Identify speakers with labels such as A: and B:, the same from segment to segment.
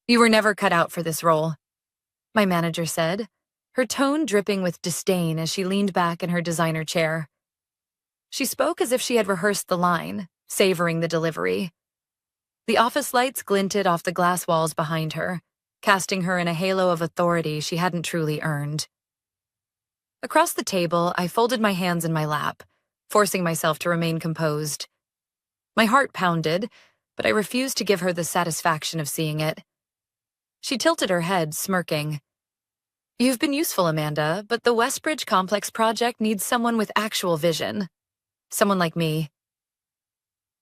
A: You were never cut out for this role, my manager said, her tone dripping with disdain as she leaned back in her designer chair. She spoke as if she had rehearsed the line, savoring the delivery. The office lights glinted off the glass walls behind her, casting her in a halo of authority she hadn't truly earned. Across the table, I folded my hands in my lap, forcing myself to remain composed. My heart pounded, but I refused to give her the satisfaction of seeing it. She tilted her head, smirking. You've been useful, Amanda, but the Westbridge Complex project needs someone with actual vision. Someone like me.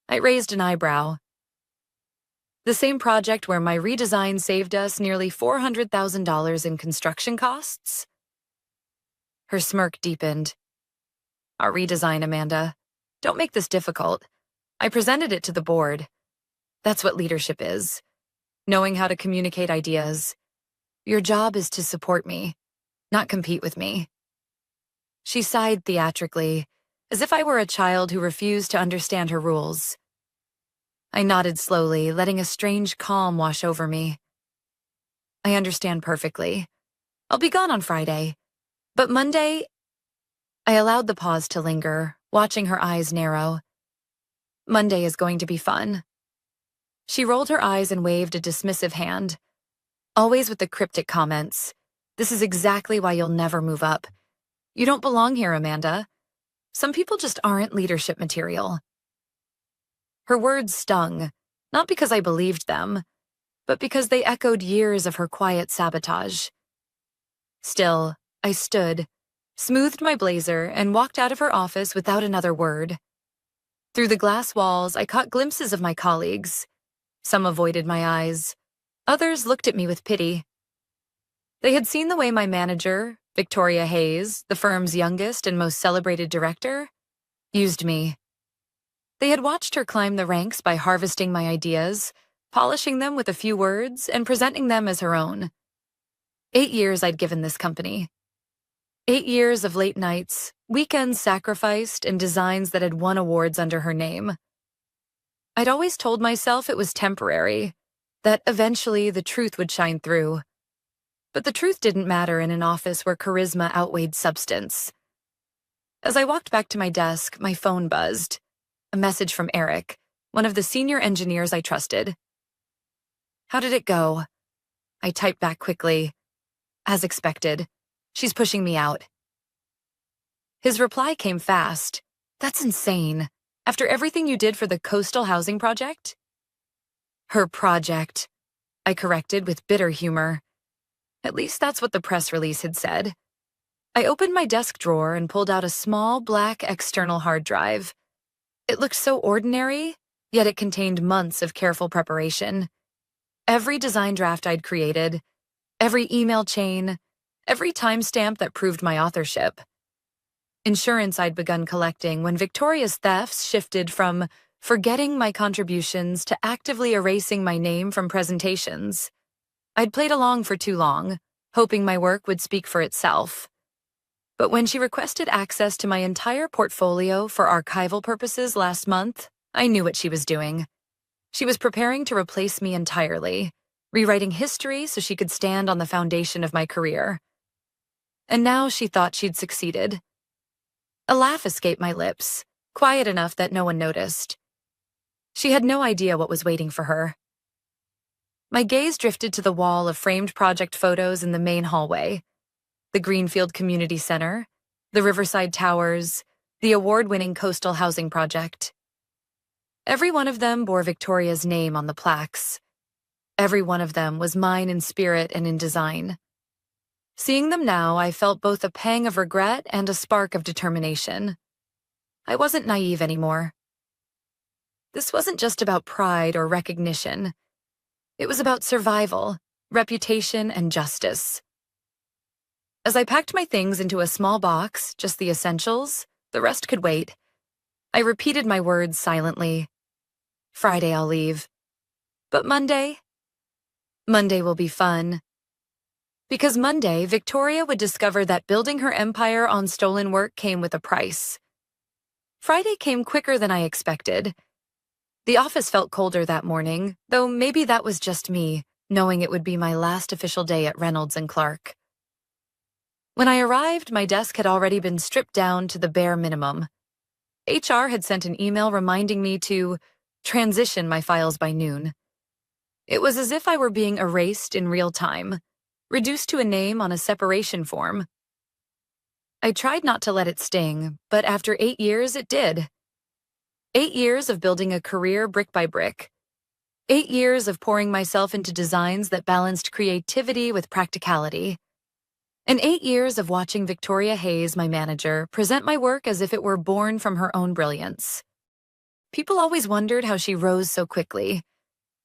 A: I raised an eyebrow. The same project where my redesign saved us nearly $400,000 in construction costs? Her smirk deepened. Our redesign, Amanda. Don't make this difficult. I presented it to the board. That's what leadership is. Knowing how to communicate ideas. Your job is to support me, not compete with me. She sighed theatrically, as if I were a child who refused to understand her rules. I nodded slowly, letting a strange calm wash over me. I understand perfectly. I'll be gone on Friday. But Monday, I allowed the pause to linger, watching her eyes narrow. Monday is going to be fun. She rolled her eyes and waved a dismissive hand. Always with the cryptic comments. This is exactly why you'll never move up. You don't belong here, Amanda. Some people just aren't leadership material. Her words stung, not because I believed them, but because they echoed years of her quiet sabotage. Still, I stood, smoothed my blazer, and walked out of her office without another word. Through the glass walls, I caught glimpses of my colleagues. Some avoided my eyes. Others looked at me with pity. They had seen the way my manager, Victoria Hayes, the firm's youngest and most celebrated director, used me. They had watched her climb the ranks by harvesting my ideas, polishing them with a few words, and presenting them as her own. 8 years I'd given this company. 8 years of late nights, weekends sacrificed, and designs that had won awards under her name. I'd always told myself it was temporary, that eventually the truth would shine through. But the truth didn't matter in an office where charisma outweighed substance. As I walked back to my desk, my phone buzzed. A message from Eric, one of the senior engineers I trusted. How did it go? I typed back quickly. As expected, she's pushing me out. His reply came fast. That's insane. After everything you did for the coastal housing project? Her project, I corrected with bitter humor. At least that's what the press release had said. I opened my desk drawer and pulled out a small black external hard drive. It looked so ordinary, yet it contained months of careful preparation. Every design draft I'd created, every email chain, every timestamp that proved my authorship. Insurance I'd begun collecting when Victoria's thefts shifted from forgetting my contributions to actively erasing my name from presentations. I'd played along for too long, hoping my work would speak for itself. But when she requested access to my entire portfolio for archival purposes last month, I knew what she was doing. She was preparing to replace me entirely, rewriting history so she could stand on the foundation of my career. And now she thought she'd succeeded. A laugh escaped my lips, quiet enough that no one noticed. She had no idea what was waiting for her. My gaze drifted to the wall of framed project photos in the main hallway. The Greenfield Community Center, the Riverside Towers, the award-winning coastal housing project. Every one of them bore Victoria's name on the plaques. Every one of them was mine in spirit and in design. Seeing them now, I felt both a pang of regret and a spark of determination. I wasn't naive anymore. This wasn't just about pride or recognition. It was about survival, reputation, and justice. As I packed my things into a small box, just the essentials, the rest could wait. I repeated my words silently. Friday I'll leave. But Monday? Monday will be fun. Because Monday, Victoria would discover that building her empire on stolen work came with a price. Friday came quicker than I expected. The office felt colder that morning, though maybe that was just me, knowing it would be my last official day at Reynolds and Clark. When I arrived, my desk had already been stripped down to the bare minimum. HR had sent an email reminding me to transition my files by noon. It was as if I were being erased in real time, reduced to a name on a separation form. I tried not to let it sting, but after 8 years, it did. 8 years of building a career brick by brick. 8 years of pouring myself into designs that balanced creativity with practicality. And 8 years of watching Victoria Hayes, my manager, present my work as if it were born from her own brilliance. People always wondered how she rose so quickly,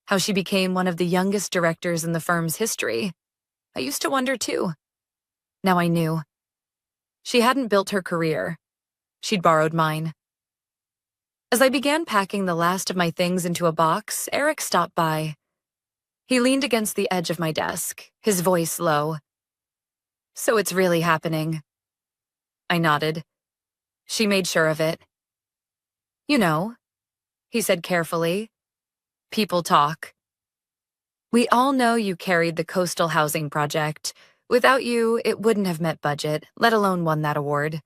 A: how she became one of the youngest directors in the firm's history. I used to wonder too. Now I knew. She hadn't built her career. She'd borrowed mine. As I began packing the last of my things into a box, Eric stopped by. He leaned against the edge of my desk, his voice low. "So it's really happening." I nodded. She made sure of it. "You know," he said carefully, "people talk. We all know you carried the coastal housing project. Without you, it wouldn't have met budget, let alone won that award."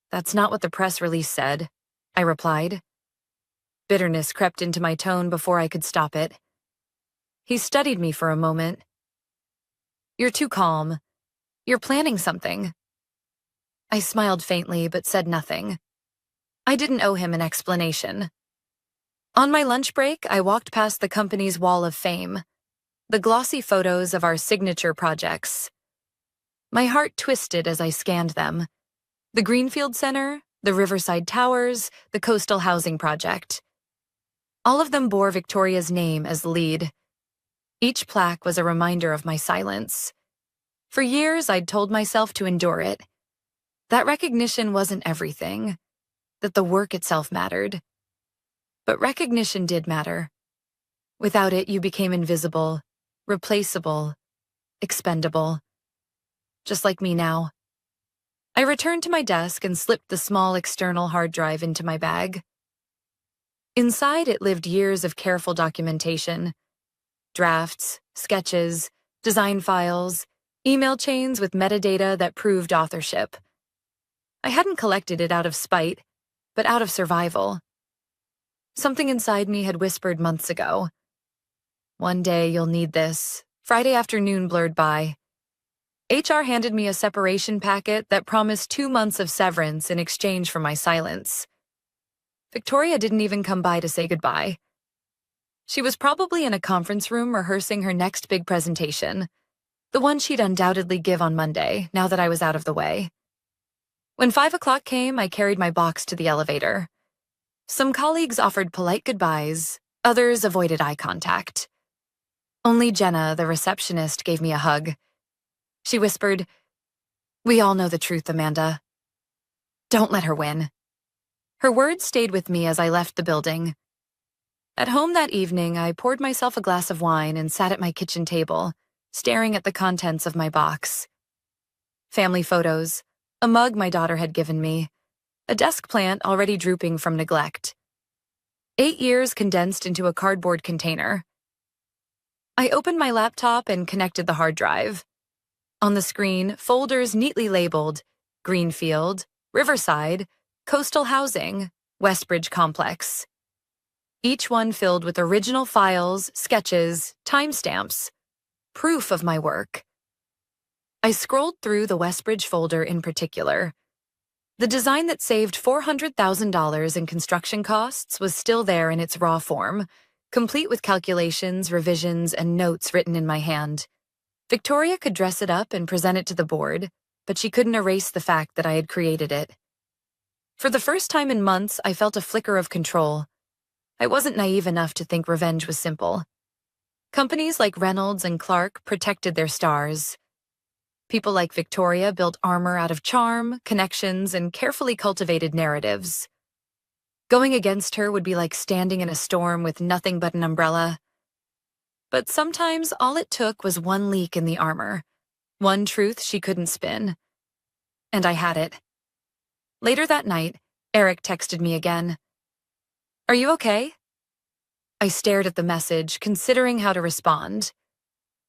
A: "That's not what the press release said," I replied. Bitterness crept into my tone before I could stop it. He studied me for a moment. "You're too calm. You're planning something." I smiled faintly but said nothing. I didn't owe him an explanation. On my lunch break, I walked past the company's wall of fame, the glossy photos of our signature projects. My heart twisted as I scanned them. The Greenfield Center, the Riverside Towers, the Coastal Housing Project. All of them bore Victoria's name as lead. Each plaque was a reminder of my silence. For years, I'd told myself to endure it. That recognition wasn't everything, that the work itself mattered. But recognition did matter. Without it, you became invisible, replaceable, expendable. Just like me now. I returned to my desk and slipped the small external hard drive into my bag. Inside, it lived years of careful documentation. Drafts, sketches, design files, email chains with metadata that proved authorship. I hadn't collected it out of spite, but out of survival. Something inside me had whispered months ago. "One day you'll need this." Friday afternoon blurred by. HR handed me a separation packet that promised 2 months of severance in exchange for my silence. Victoria didn't even come by to say goodbye. She was probably in a conference room rehearsing her next big presentation, the one she'd undoubtedly give on Monday, now that I was out of the way. When 5 o'clock came, I carried my box to the elevator. Some colleagues offered polite goodbyes, others avoided eye contact. Only Jenna, the receptionist, gave me a hug. She whispered, "We all know the truth, Amanda. Don't let her win." Her words stayed with me as I left the building. At home that evening, I poured myself a glass of wine and sat at my kitchen table, staring at the contents of my box. Family photos, a mug my daughter had given me, a desk plant already drooping from neglect. 8 years condensed into a cardboard container. I opened my laptop and connected the hard drive. On the screen, folders neatly labeled Greenfield, Riverside, Coastal Housing, Westbridge Complex. Each one filled with original files, sketches, timestamps, proof of my work. I scrolled through the Westbridge folder in particular. The design that saved $400,000 in construction costs was still there in its raw form, complete with calculations, revisions, and notes written in my hand. Victoria could dress it up and present it to the board, but she couldn't erase the fact that I had created it. For the first time in months, I felt a flicker of control. I wasn't naive enough to think revenge was simple. Companies like Reynolds and Clark protected their stars. People like Victoria built armor out of charm, connections, and carefully cultivated narratives. Going against her would be like standing in a storm with nothing but an umbrella. But sometimes all it took was one leak in the armor, one truth she couldn't spin. And I had it. Later that night, Eric texted me again. "Are you okay?" I stared at the message, considering how to respond.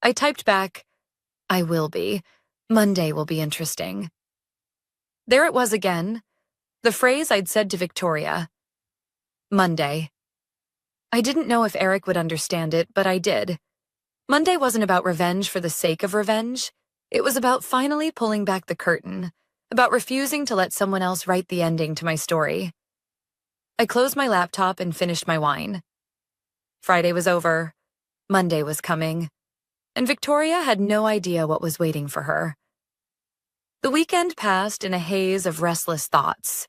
A: I typed back, "I will be. Monday will be interesting." There it was again, the phrase I'd said to Victoria. Monday. I didn't know if Eric would understand it, but I did. Monday wasn't about revenge for the sake of revenge. It was about finally pulling back the curtain, about refusing to let someone else write the ending to my story. I closed my laptop and finished my wine. Friday was over. Monday was coming. And Victoria had no idea what was waiting for her. The weekend passed in a haze of restless thoughts.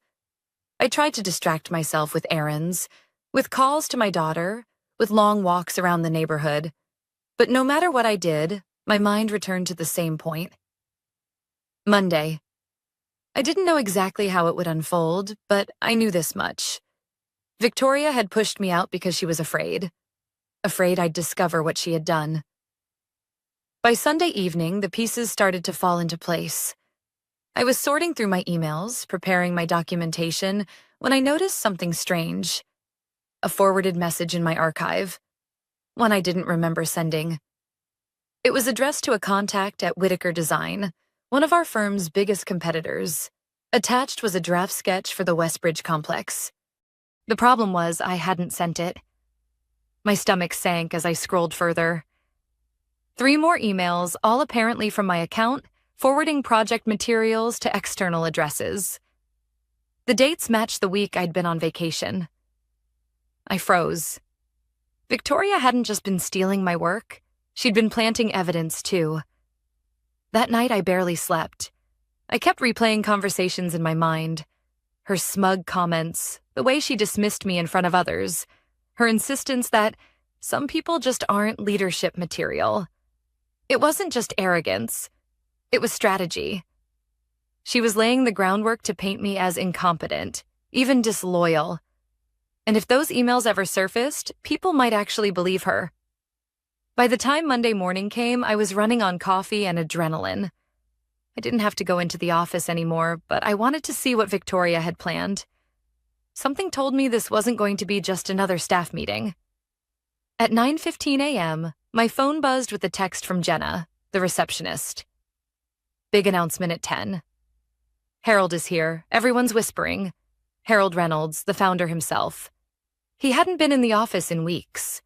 A: I tried to distract myself with errands, with calls to my daughter, with long walks around the neighborhood. But no matter what I did, my mind returned to the same point. Monday. I didn't know exactly how it would unfold, but I knew this much. Victoria had pushed me out because she was afraid I'd discover what she had done. By Sunday evening, the pieces started to fall into place. I was sorting through my emails, preparing my documentation, when I noticed something strange. A forwarded message in my archive. One I didn't remember sending. It was addressed to a contact at Whitaker Design, one of our firm's biggest competitors. Attached was a draft sketch for the Westbridge complex. The problem was I hadn't sent it. My stomach sank as I scrolled further. 3 more emails, all apparently from my account, forwarding project materials to external addresses. The dates matched the week I'd been on vacation. I froze. Victoria hadn't just been stealing my work, she'd been planting evidence too. That night I barely slept. I kept replaying conversations in my mind. Her smug comments, the way she dismissed me in front of others, her insistence that some people just aren't leadership material. It wasn't just arrogance. It was strategy. She was laying the groundwork to paint me as incompetent, even disloyal. And if those emails ever surfaced, people might actually believe her. By the time Monday morning came, I was running on coffee and adrenaline. I didn't have to go into the office anymore, but I wanted to see what Victoria had planned. Something told me this wasn't going to be just another staff meeting. At 9:15 a.m., my phone buzzed with a text from Jenna, the receptionist. Big announcement at 10. Harold is here. Everyone's whispering. Harold Reynolds, the founder himself. He hadn't been in the office in weeks.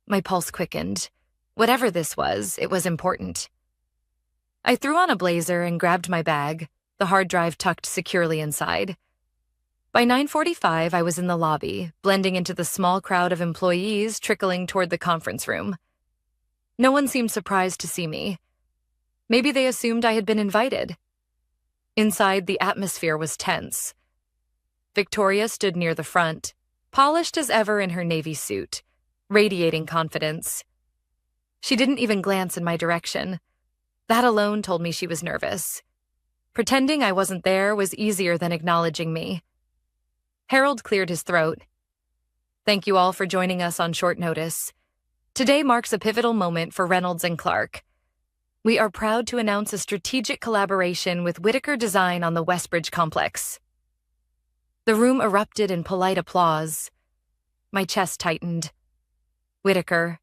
A: My pulse quickened. Whatever this was, it was important. I threw on a blazer and grabbed my bag, the hard drive tucked securely inside. By 9:45, I was in the lobby, blending into the small crowd of employees trickling toward the conference room. No one seemed surprised to see me. Maybe they assumed I had been invited. Inside, the atmosphere was tense. Victoria stood near the front, polished as ever in her navy suit, radiating confidence. She didn't even glance in my direction. That alone told me she was nervous. Pretending I wasn't there was easier than acknowledging me. Harold cleared his throat. Thank you all for joining us on short notice. Today marks a pivotal moment for Reynolds and Clark. We are proud to announce a strategic collaboration with Whitaker Design on the Westbridge complex. The room erupted in polite applause. My chest tightened. Whitaker,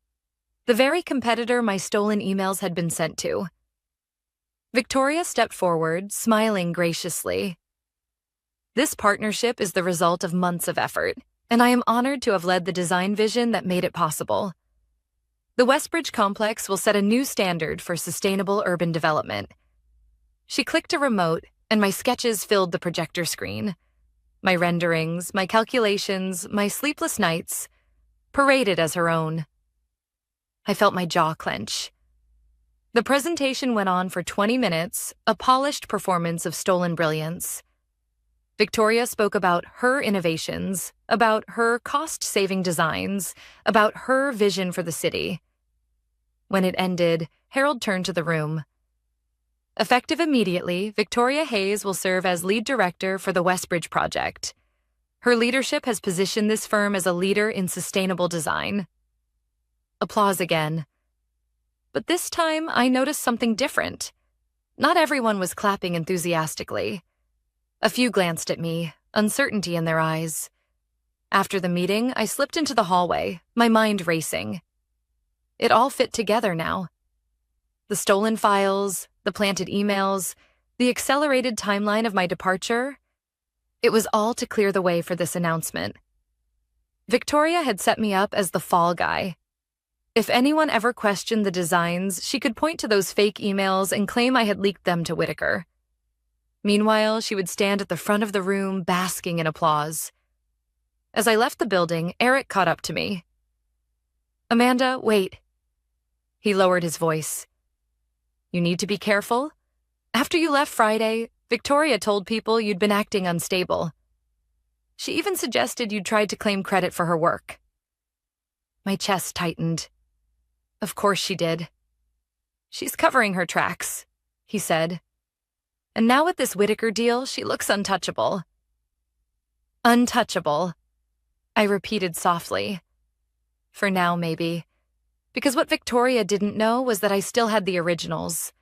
A: the very competitor my stolen emails had been sent to. Victoria stepped forward, smiling graciously. This partnership is the result of months of effort, and I am honored to have led the design vision that made it possible. The Westbridge complex will set a new standard for sustainable urban development. She clicked a remote, and my sketches filled the projector screen. My renderings, my calculations, my sleepless nights, paraded as her own. I felt my jaw clench. The presentation went on for 20 minutes, a polished performance of stolen brilliance. Victoria spoke about her innovations, about her cost-saving designs, about her vision for the city. When it ended, Harold turned to the room. Effective immediately, Victoria Hayes will serve as lead director for the Westbridge project. Her leadership has positioned this firm as a leader in sustainable design. Applause again. But this time, I noticed something different. Not everyone was clapping enthusiastically. A few glanced at me, uncertainty in their eyes. After the meeting, I slipped into the hallway, my mind racing. It all fit together now. The stolen files, the planted emails, the accelerated timeline of my departure. It was all to clear the way for this announcement. Victoria had set me up as the fall guy. If anyone ever questioned the designs, she could point to those fake emails and claim I had leaked them to Whitaker. Meanwhile, she would stand at the front of the room, basking in applause. As I left the building, Eric caught up to me. "Amanda, wait." He lowered his voice. "You need to be careful. After you left Friday, Victoria told people you'd been acting unstable. She even suggested you'd tried to claim credit for her work." My chest tightened. Of course she did. "She's covering her tracks," he said. "And now with this Whitaker deal, she looks untouchable." Untouchable, I repeated softly. For now, maybe. Because what Victoria didn't know was that I still had the originals.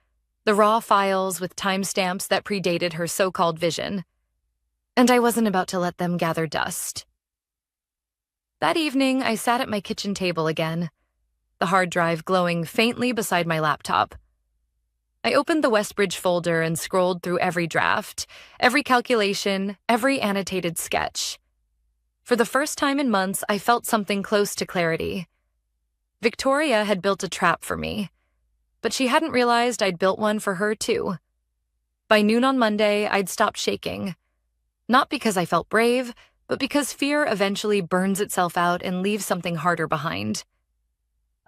A: The raw files with timestamps that predated her so-called vision. And I wasn't about to let them gather dust. That evening, I sat at my kitchen table again, the hard drive glowing faintly beside my laptop. I opened the Westbridge folder and scrolled through every draft, every calculation, every annotated sketch. For the first time in months, I felt something close to clarity. Victoria had built a trap for me, but she hadn't realized I'd built one for her too. By noon on Monday, I'd stopped shaking. Not because I felt brave, but because fear eventually burns itself out and leaves something harder behind.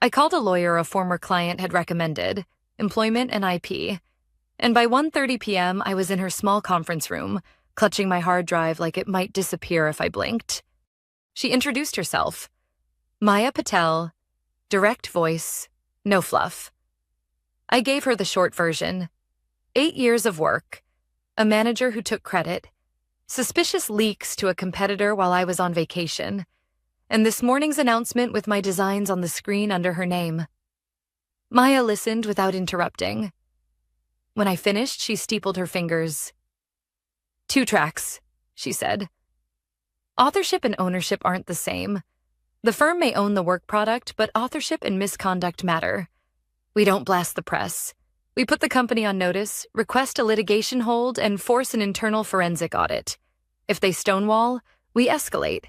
A: I called a lawyer a former client had recommended, employment and IP, and by 1:30 p.m. I was in her small conference room, clutching my hard drive like it might disappear if I blinked. She introduced herself. Maya Patel, direct voice, no fluff. I gave her the short version. 8 years of work, a manager who took credit, suspicious leaks to a competitor while I was on vacation, and this morning's announcement with my designs on the screen under her name. Maya listened without interrupting. When I finished, she steepled her fingers. 2 tracks, she said. Authorship and ownership aren't the same. The firm may own the work product, but authorship and misconduct matter. We don't blast the press. We put the company on notice, request a litigation hold, and force an internal forensic audit. If they stonewall, we escalate.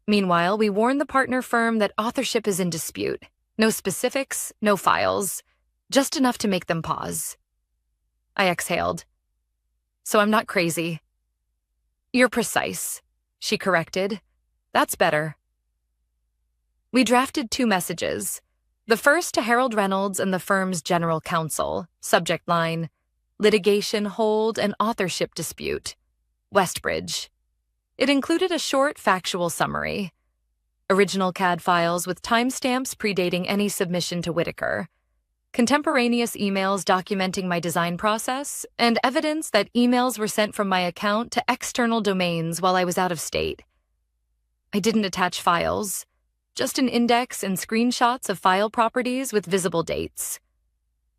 A: Meanwhile, we warn the partner firm that authorship is in dispute. No specifics, no files. Just enough to make them pause. I exhaled. So I'm not crazy. You're precise, she corrected. That's better. We drafted 2 messages. The first to Harold Reynolds and the firm's general counsel, subject line, litigation hold and authorship dispute, Westbridge. It included a short factual summary. Original CAD files with timestamps predating any submission to Whitaker, contemporaneous emails documenting my design process, and evidence that emails were sent from my account to external domains while I was out of state. I didn't attach files, just an index and screenshots of file properties with visible dates.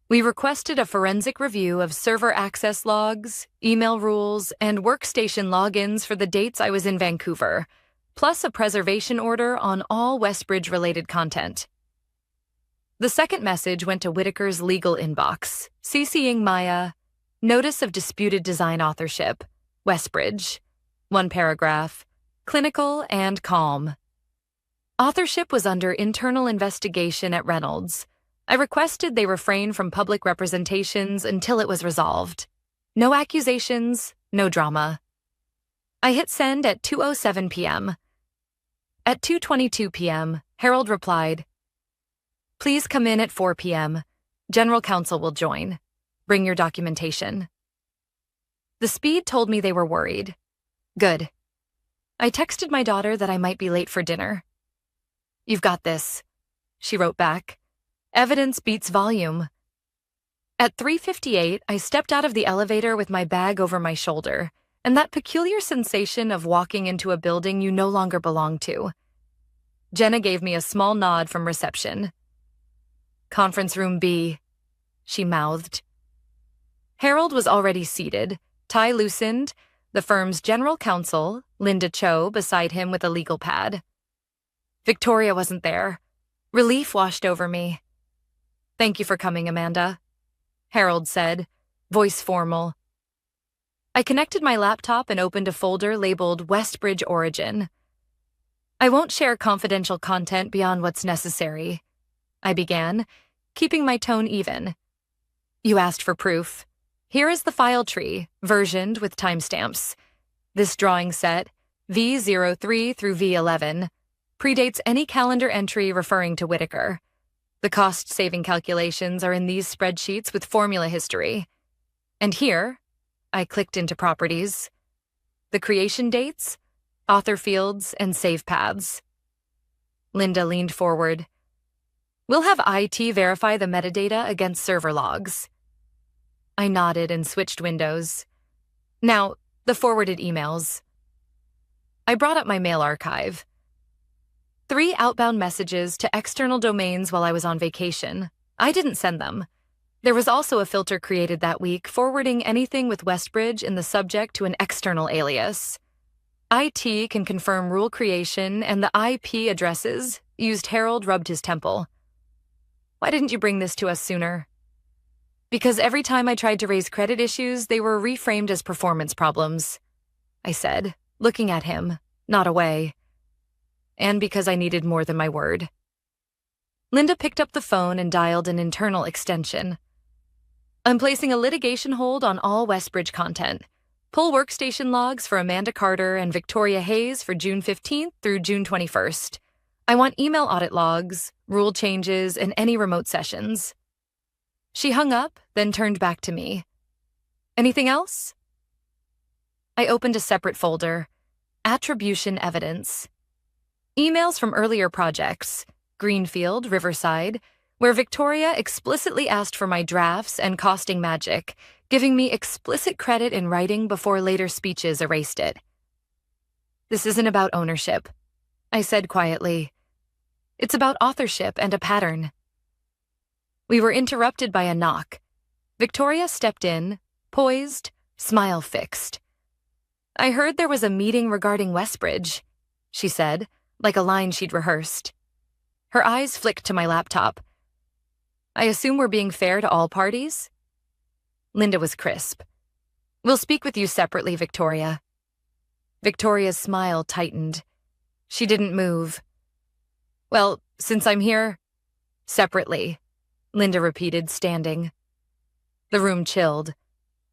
A: We requested a forensic review of server access logs, email rules, and workstation logins for the dates I was in Vancouver, plus a preservation order on all Westbridge-related content. The second message went to Whitaker's legal inbox, CCing Maya, notice of disputed design authorship, Westbridge. 1 paragraph, clinical and calm. Authorship was under internal investigation at Reynolds. I requested they refrain from public representations until it was resolved. No accusations, no drama. I hit send at 2:07 p.m. At 2:22 p.m., Harold replied, "Please come in at 4 p.m. General counsel will join. Bring your documentation." The speed told me they were worried. Good. I texted my daughter that I might be late for dinner. "You've got this," she wrote back. Evidence beats volume. At 3:58, I stepped out of the elevator with my bag over my shoulder, and that peculiar sensation of walking into a building you no longer belong to. Jenna gave me a small nod from reception. "Conference room B," she mouthed. Harold was already seated, tie loosened, the firm's general counsel, Linda Cho, beside him with a legal pad. Victoria wasn't there. Relief washed over me. "Thank you for coming, Amanda," Harold said, voice formal. I connected my laptop and opened a folder labeled Westbridge Origin. I won't share confidential content beyond what's necessary, I began, keeping my tone even. You asked for proof. Here is the file tree, versioned with timestamps. This drawing set, V03 through V11, predates any calendar entry referring to Whitaker. The cost-saving calculations are in these spreadsheets with formula history. And here, I clicked into properties. The creation dates, author fields, and save paths. Linda leaned forward. We'll have IT verify the metadata against server logs. I nodded and switched windows. Now, the forwarded emails. I brought up my mail archive. 3 outbound messages to external domains while I was on vacation. I didn't send them. There was also a filter created that week forwarding anything with Westbridge in the subject to an external alias. IT can confirm rule creation, and the IP addresses used Harold rubbed his temple. Why didn't you bring this to us sooner? Because every time I tried to raise credit issues, they were reframed as performance problems, I said, looking at him, not away. And because I needed more than my word. Linda picked up the phone and dialed an internal extension. I'm placing a litigation hold on all Westbridge content. Pull workstation logs for Amanda Carter and Victoria Hayes for June 15th through June 21st. I want email audit logs, rule changes, and any remote sessions. She hung up, then turned back to me. Anything else? I opened a separate folder. Attribution evidence. Emails from earlier projects, Greenfield, Riverside, where Victoria explicitly asked for my drafts and costing magic, giving me explicit credit in writing before later speeches erased it. This isn't about ownership, I said quietly. It's about authorship and a pattern. We were interrupted by a knock. Victoria stepped in, poised, smile fixed. I heard there was a meeting regarding Westbridge, she said, like a line she'd rehearsed. Her eyes flicked to my laptop. I assume we're being fair to all parties? Linda was crisp. We'll speak with you separately, Victoria. Victoria's smile tightened. She didn't move. Well, since I'm here, separately, Linda repeated, standing. The room chilled.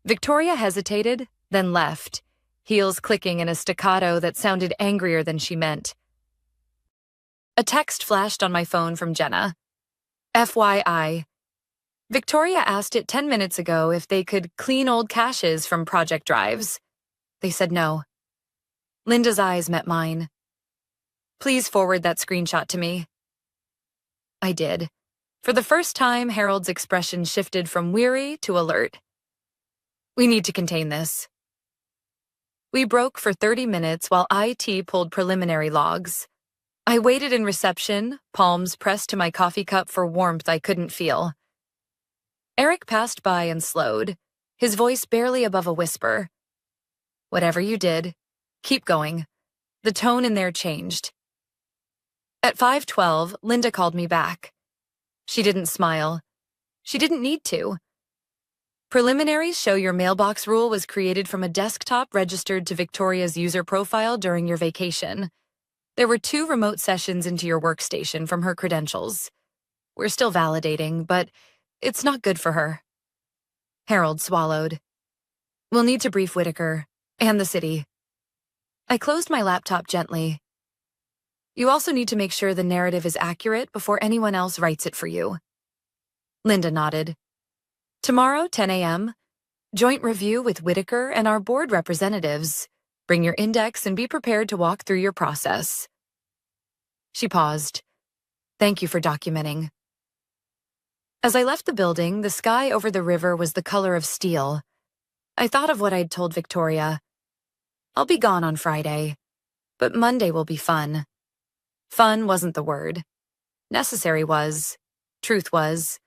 A: Victoria hesitated, then left, heels clicking in a staccato that sounded angrier than she meant. A text flashed on my phone from Jenna. FYI. Victoria asked it 10 minutes ago if they could clean old caches from project drives. They said no. Linda's eyes met mine. Please forward that screenshot to me. I did. For the first time, Harold's expression shifted from weary to alert. We need to contain this. We broke for 30 minutes while IT pulled preliminary logs. I waited in reception, palms pressed to my coffee cup for warmth I couldn't feel. Eric passed by and slowed, his voice barely above a whisper. Whatever you did, keep going. The tone in there changed. At 5:12, Linda called me back. She didn't smile. She didn't need to. Preliminaries show your mailbox rule was created from a desktop registered to Victoria's user profile during your vacation. There were 2 remote sessions into your workstation from her credentials. We're still validating, but it's not good for her. Harold swallowed. We'll need to brief Whitaker and the city. I closed my laptop gently. You also need to make sure the narrative is accurate before anyone else writes it for you. Linda nodded. Tomorrow, 10 a.m., joint review with Whitaker and our board representatives. Bring your index and be prepared to walk through your process. She paused. Thank you for documenting. As I left the building, the sky over the river was the color of steel. I thought of what I'd told Victoria. I'll be gone on Friday, but Monday will be fun. Fun wasn't the word. Necessary was. Truth was.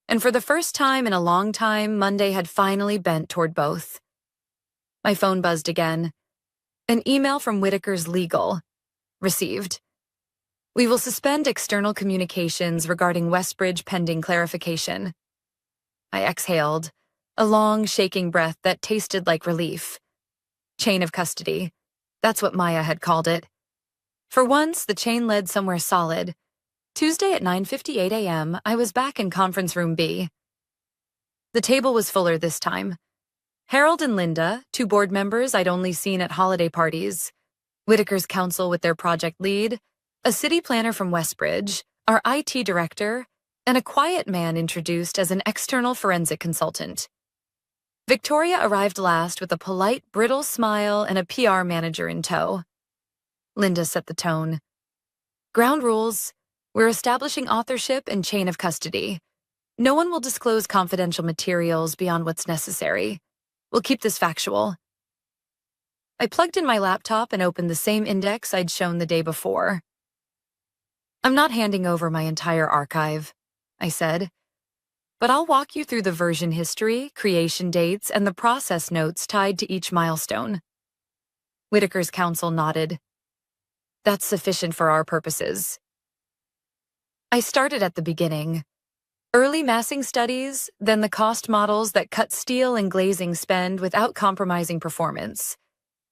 A: And for the first time in a long time, Monday had finally bent toward both. My phone buzzed again. An email from Whitaker's legal. Received. We will suspend external communications regarding Westbridge pending clarification. I exhaled, a long, shaking breath that tasted like relief. Chain of custody. That's what Maya had called it. For once, the chain led somewhere solid. Tuesday at 9:58 a.m., I was back in conference room B. The table was fuller this time. Harold and Linda, two board members I'd only seen at holiday parties, Whitaker's counsel with their project lead, a city planner from Westbridge, our IT director, and a quiet man introduced as an external forensic consultant. Victoria arrived last with a polite, brittle smile and a PR manager in tow. Linda set the tone. Ground rules. We're establishing authorship and chain of custody. No one will disclose confidential materials beyond what's necessary. We'll keep this factual. I plugged in my laptop and opened the same index I'd shown the day before. I'm not handing over my entire archive, I said, but I'll walk you through the version history, creation dates, and the process notes tied to each milestone. Whitaker's counsel nodded. That's sufficient for our purposes. I started at the beginning. Early massing studies, then the cost models that cut steel and glazing spend without compromising performance.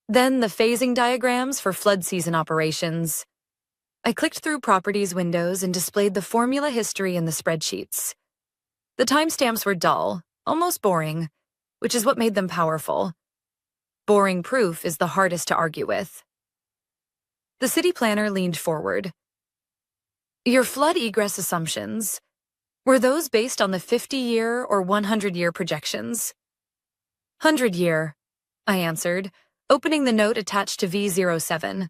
A: Then the phasing diagrams for flood season operations. I clicked through properties windows and displayed the formula history in the spreadsheets. The timestamps were dull, almost boring, which is what made them powerful. Boring proof is the hardest to argue with. The city planner leaned forward. Your flood egress assumptions, were those based on the 50-year or 100-year projections? 100-year, I answered, opening the note attached to V07.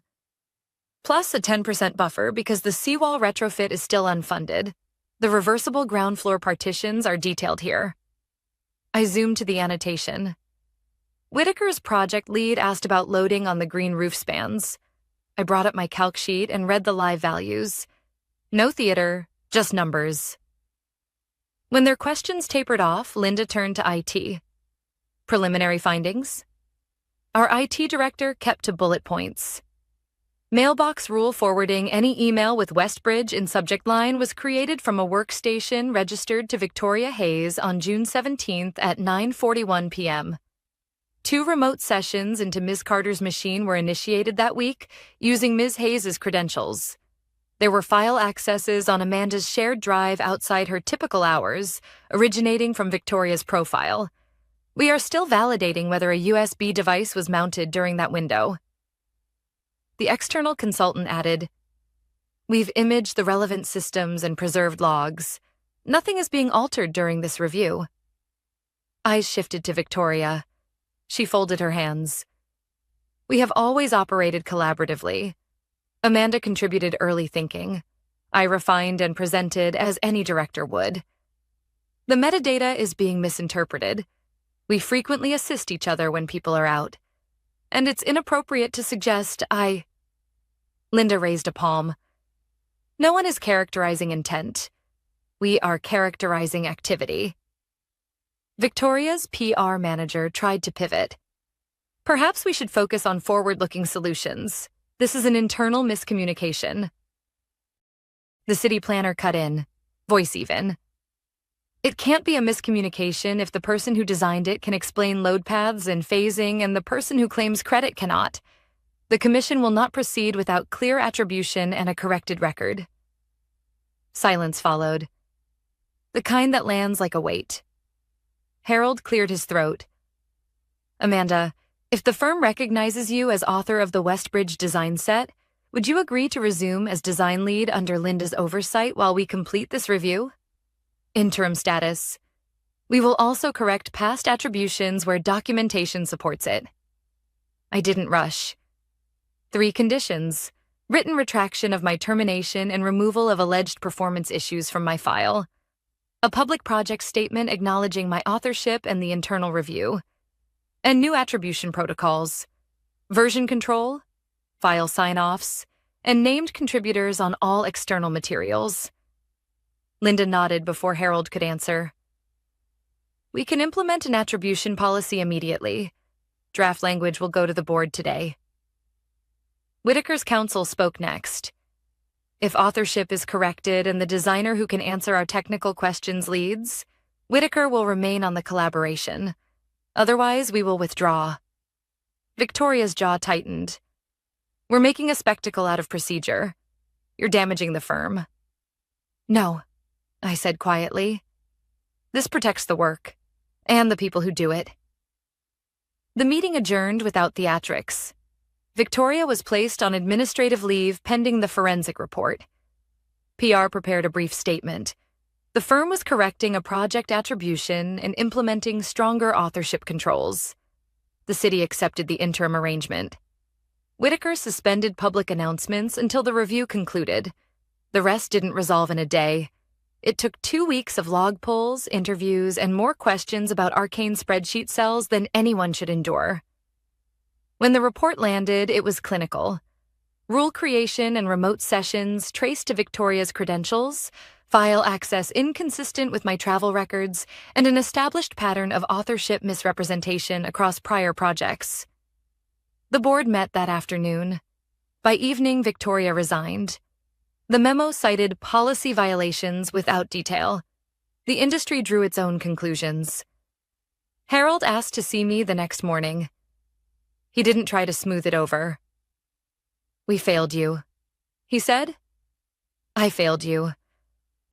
A: Plus a 10% buffer because the seawall retrofit is still unfunded. The reversible ground floor partitions are detailed here. I zoomed to the annotation. Whitaker's project lead asked about loading on the green roof spans. I brought up my calc sheet and read the live values. No theater, just numbers. When their questions tapered off, Linda turned to IT. Preliminary findings? Our IT director kept to bullet points. Mailbox rule forwarding any email with Westbridge in subject line was created from a workstation registered to Victoria Hayes on June 17th at 9:41 p.m. 2 remote sessions into Ms. Carter's machine were initiated that week using Ms. Hayes' credentials. There were file accesses on Amanda's shared drive outside her typical hours, originating from Victoria's profile. We are still validating whether a USB device was mounted during that window. The external consultant added, We've imaged the relevant systems and preserved logs. Nothing is being altered during this review. Eyes shifted to Victoria. She folded her hands. We have always operated collaboratively. Amanda contributed early thinking. I refined and presented as any director would. The metadata is being misinterpreted. We frequently assist each other when people are out. And it's inappropriate to suggest Linda raised a palm. No one is characterizing intent. We are characterizing activity. Victoria's PR manager tried to pivot. Perhaps we should focus on forward-looking solutions. This is an internal miscommunication. The city planner cut in, voice even. It can't be a miscommunication if the person who designed it can explain load paths and phasing and the person who claims credit cannot. The commission will not proceed without clear attribution and a corrected record. Silence followed. The kind that lands like a weight. Harold cleared his throat. Amanda, if the firm recognizes you as author of the Westbridge design set, would you agree to resume as design lead under Linda's oversight while we complete this review? Interim status. We will also correct past attributions where documentation supports it. I didn't rush. 3 conditions. Written retraction of my termination and removal of alleged performance issues from my file. A public project statement acknowledging my authorship and the internal review. And new attribution protocols. Version control, file sign-offs, and named contributors on all external materials. Linda nodded before Harold could answer. We can implement an attribution policy immediately. Draft language will go to the board today. Whitaker's counsel spoke next. If authorship is corrected and the designer who can answer our technical questions leads, Whitaker will remain on the collaboration. Otherwise, we will withdraw. Victoria's jaw tightened. We're making a spectacle out of procedure. You're damaging the firm. No, I said quietly. This protects the work, and the people who do it. The meeting adjourned without theatrics. Victoria was placed on administrative leave pending the forensic report. PR prepared a brief statement. The firm was correcting a project attribution and implementing stronger authorship controls. The city accepted the interim arrangement. Whitaker suspended public announcements until the review concluded. The rest didn't resolve in a day. It took 2 weeks of log pulls, interviews, and more questions about arcane spreadsheet cells than anyone should endure. When the report landed, it was clinical. Rule creation and remote sessions traced to Victoria's credentials, file access inconsistent with my travel records, and an established pattern of authorship misrepresentation across prior projects. The board met that afternoon. By evening, Victoria resigned. The memo cited policy violations without detail. The industry drew its own conclusions. Harold asked to see me the next morning. He didn't try to smooth it over. We failed you, he said. I failed you.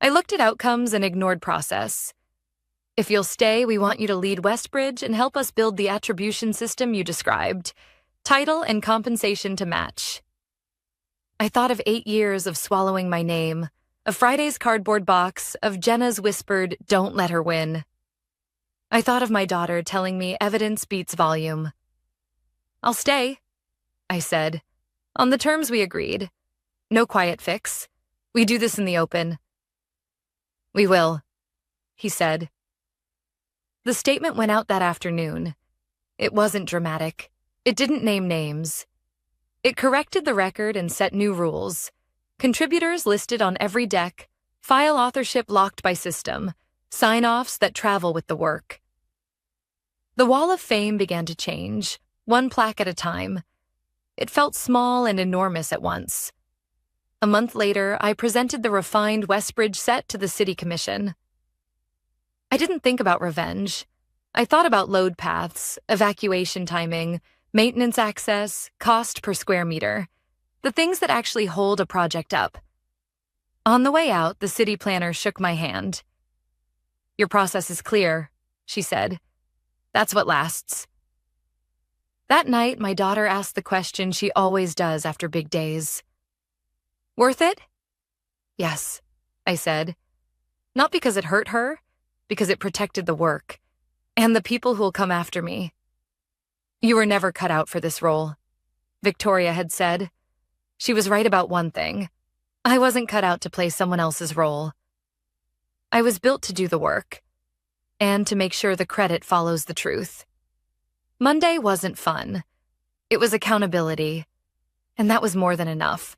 A: I looked at outcomes and ignored process. If you'll stay, we want you to lead Westbridge and help us build the attribution system you described. Title and compensation to match. I thought of 8 years of swallowing my name, of Friday's cardboard box, of Jenna's whispered, "Don't let her win." I thought of my daughter telling me evidence beats volume. I'll stay, I said, on the terms we agreed. No quiet fix. We do this in the open. We will, he said. The statement went out that afternoon. It wasn't dramatic. It didn't name names. It corrected the record and set new rules. Contributors listed on every deck, file authorship locked by system, sign-offs that travel with the work. The wall of fame began to change, one plaque at a time. It felt small and enormous at once. A month later, I presented the refined Westbridge set to the City Commission. I didn't think about revenge. I thought about load paths, evacuation timing, maintenance access, cost per square meter, the things that actually hold a project up. On the way out, the city planner shook my hand. Your process is clear, she said. That's what lasts. That night, my daughter asked the question she always does after big days. Worth it? Yes, I said. Not because it hurt her, because it protected the work, and the people who'll come after me. You were never cut out for this role, Victoria had said. She was right about one thing. I wasn't cut out to play someone else's role. I was built to do the work, and to make sure the credit follows the truth. Monday wasn't fun. It was accountability, and that was more than enough.